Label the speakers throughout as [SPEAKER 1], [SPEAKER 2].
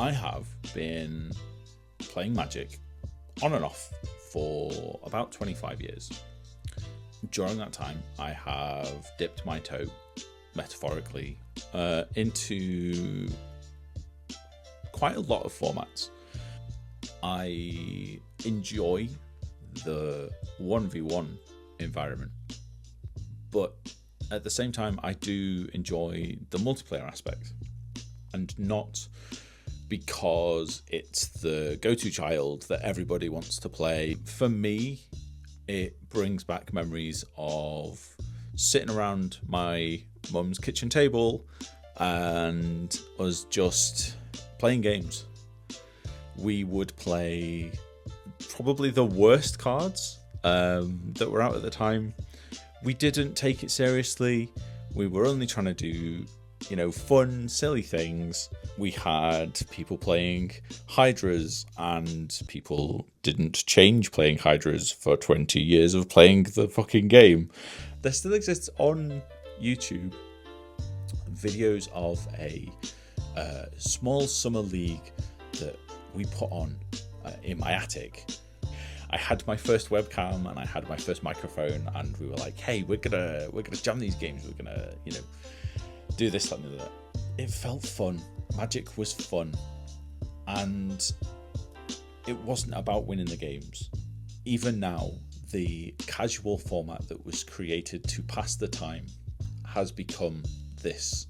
[SPEAKER 1] I have been playing Magic on and off for about 25 years. During that time, I have dipped my toe, metaphorically, into quite a lot of formats. I enjoy the 1v1 environment, but at the same time, I do enjoy the multiplayer aspect, and not because it's the go-to child that everybody wants to play. For me, it brings back memories of sitting around my mum's kitchen table and us just playing games. We would play probably the worst cards that were out at the time. We didn't take it seriously. We were only trying to do, fun, silly things. We had people playing Hydras, and people didn't change playing Hydras for 20 years of playing the fucking game. There still exists on YouTube videos of a small summer league that we put on in my attic. I had my first webcam and I had my first microphone, and we were like, "Hey, we're gonna jam these games. We're gonna, do this, that, and that." It felt fun. Magic was fun, and it wasn't about winning the games. Even now, the casual format that was created to pass the time has become this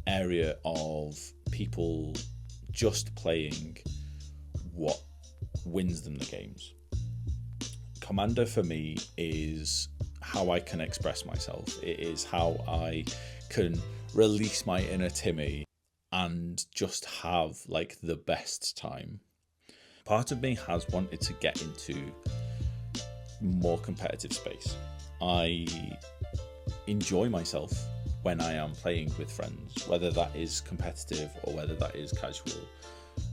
[SPEAKER 1] area of people just playing what wins them the games. Commander for me is how I can express myself. It is how I can release my inner Timmy and just have the best time. Part of me has wanted to get into more competitive space. I enjoy myself when I am playing with friends, whether that is competitive or whether that is casual.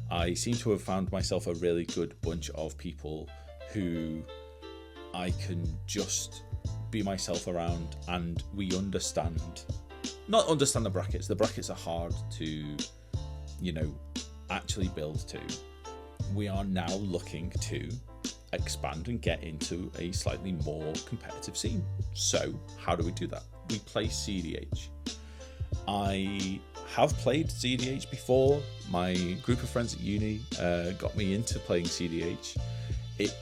[SPEAKER 1] I seem to have found myself a really good bunch of people who I can just be myself around, and we not understand the brackets. The brackets are hard to, actually build to. We are now looking to expand and get into a slightly more competitive scene. So how do we do that? We play cEDH. I have played cEDH before. My group of friends at uni got me into playing cEDH. It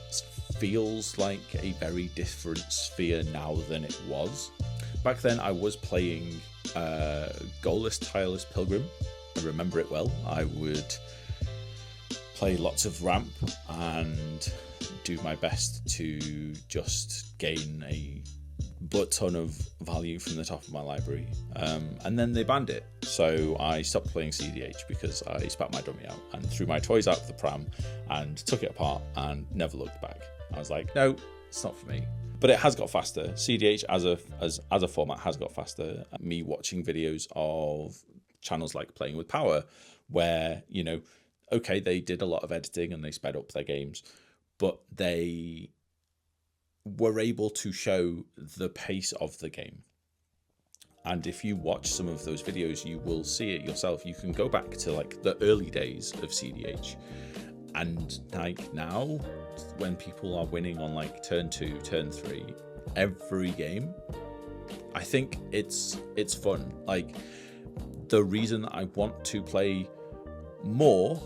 [SPEAKER 1] feels like a very different sphere now than it was. Back then I was playing Goalless Tireless Pilgrim. I remember it well. I would play lots of ramp and do my best to just gain a butt ton of value from the top of my library, and then they banned it, so I stopped playing cEDH because I spat my dummy out and threw my toys out of the pram and took it apart and never looked back. I was like, no, it's not for me. But it has got faster. cEDH as a format has got faster. Me watching videos of channels like Playing with Power, where okay, they did a lot of editing and they sped up their games, but they were able to show the pace of the game. And if you watch some of those videos, you will see it yourself. You can go back to the early days of cEDH, and now when people are winning on turn 2, turn 3 every game, I think it's fun. The reason I want to play more,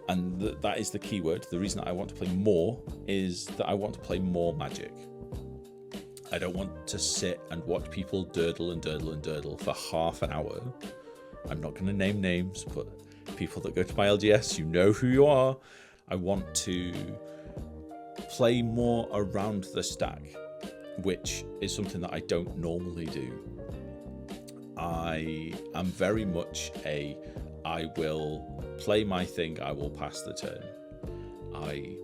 [SPEAKER 1] and that is the key word, the reason I want to play more is that I want to play more Magic. I don't want to sit and watch people durdle and durdle and durdle for half an hour. I'm not going to name names, but people that go to my LGS, you know who you are. I want to play more around the stack, which is something that I don't normally do. I am very much I will play my thing, I will pass the turn. I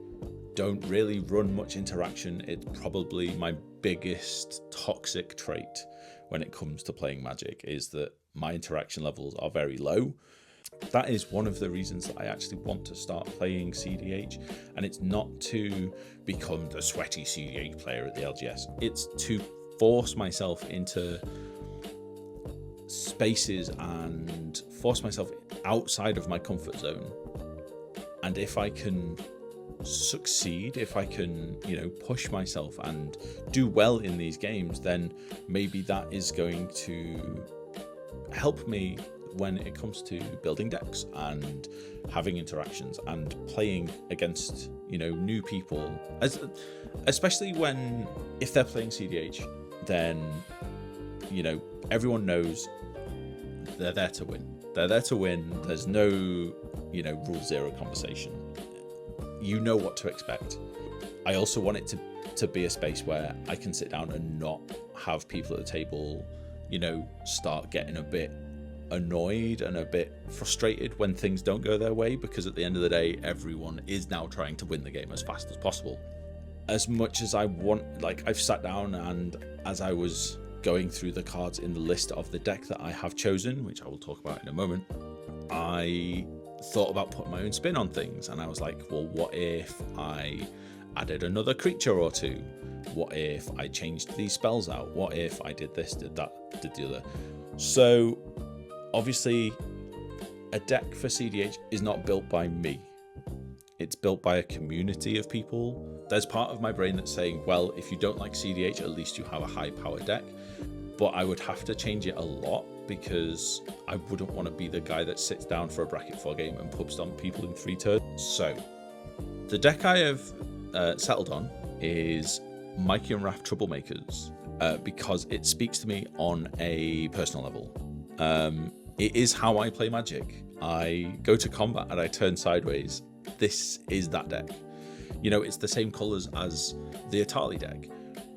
[SPEAKER 1] don't really run much interaction. It's probably my biggest toxic trait when it comes to playing Magic, is that my interaction levels are very low. That is one of the reasons that I actually want to start playing cEDH, and it's not to become the sweaty cEDH player at the LGS. It's to force myself into spaces and force myself outside of my comfort zone. And if I can succeed, if I can, push myself and do well in these games, then maybe that is going to help me when it comes to building decks and having interactions and playing against, new people. Especially if they're playing cEDH, then, everyone knows they're there to win. They're there to win. There's no, rule zero conversation. You know what to expect. I also want it to be a space where I can sit down and not have people at the table, start getting a bit annoyed and a bit frustrated when things don't go their way, because at the end of the day, everyone is now trying to win the game as fast as possible. As much as I want, I've sat down and as I was going through the cards in the list of the deck that I have chosen, which I will talk about in a moment, I thought about putting my own spin on things, and I was like, well, what if I added another creature or two? What if I changed these spells out? What if I did this, did that, did the other? So obviously a deck for cEDH is not built by me. It's built by a community of people. There's part of my brain that's saying, well, if you don't like cEDH, at least you have a high power deck. But I would have to change it a lot, because I wouldn't want to be the guy that sits down for a bracket 4 game and pub stomp people in 3 turns. So the deck I have settled on is Mikey and Raph Troublemakers, because it speaks to me on a personal level. It is how I play Magic. I go to combat and I turn sideways. This is that deck. It's the same colors as the Atali deck.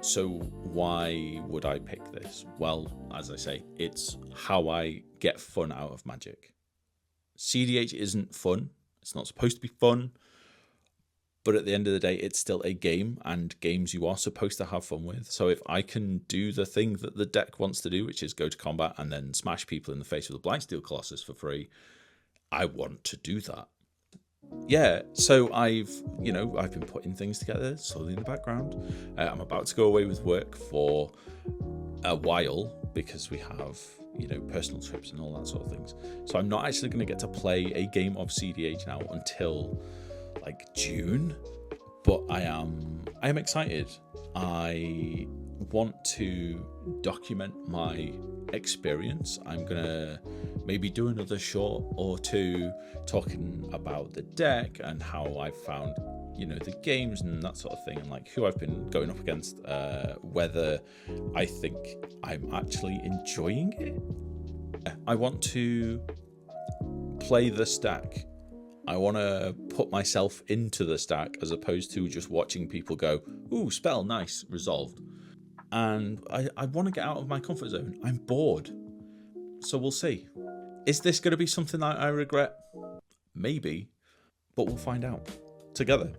[SPEAKER 1] So why would I pick this? Well, as I say, it's how I get fun out of Magic. cEDH isn't fun. It's not supposed to be fun. But at the end of the day, it's still a game, and games you are supposed to have fun with. So if I can do the thing that the deck wants to do, which is go to combat and then smash people in the face with a Blightsteel Colossus for free, I want to do that. Yeah, so I've been putting things together slowly in the background. I'm about to go away with work for a while because we have, personal trips and all that sort of things. So I'm not actually going to get to play a game of cEDH now until June, but I am excited. I want to document my experience. I'm gonna maybe do another short or two talking about the deck and how I found the games and that sort of thing, and who I've been going up against, whether I think I'm actually enjoying it. I want to play the stack. I want to put myself into the stack as opposed to just watching people go, ooh, spell, nice, resolved. And I want to get out of my comfort zone. I'm bored. So we'll see. Is this going to be something that I regret? Maybe, but we'll find out together.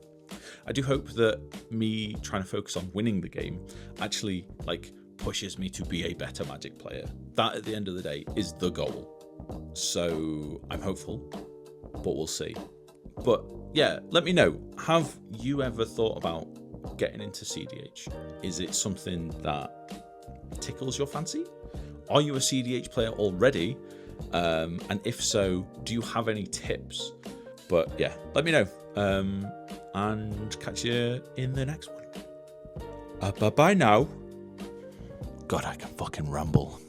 [SPEAKER 1] I do hope that me trying to focus on winning the game actually pushes me to be a better Magic player. That at the end of the day is the goal. So I'm hopeful, but we'll see. But yeah, let me know. Have you ever thought about getting into cEDH? Is it something that tickles your fancy? Are you a cEDH player already? And if so, do you have any tips? But yeah, let me know. And catch you in the next one. Bye-bye now. God, I can fucking ramble.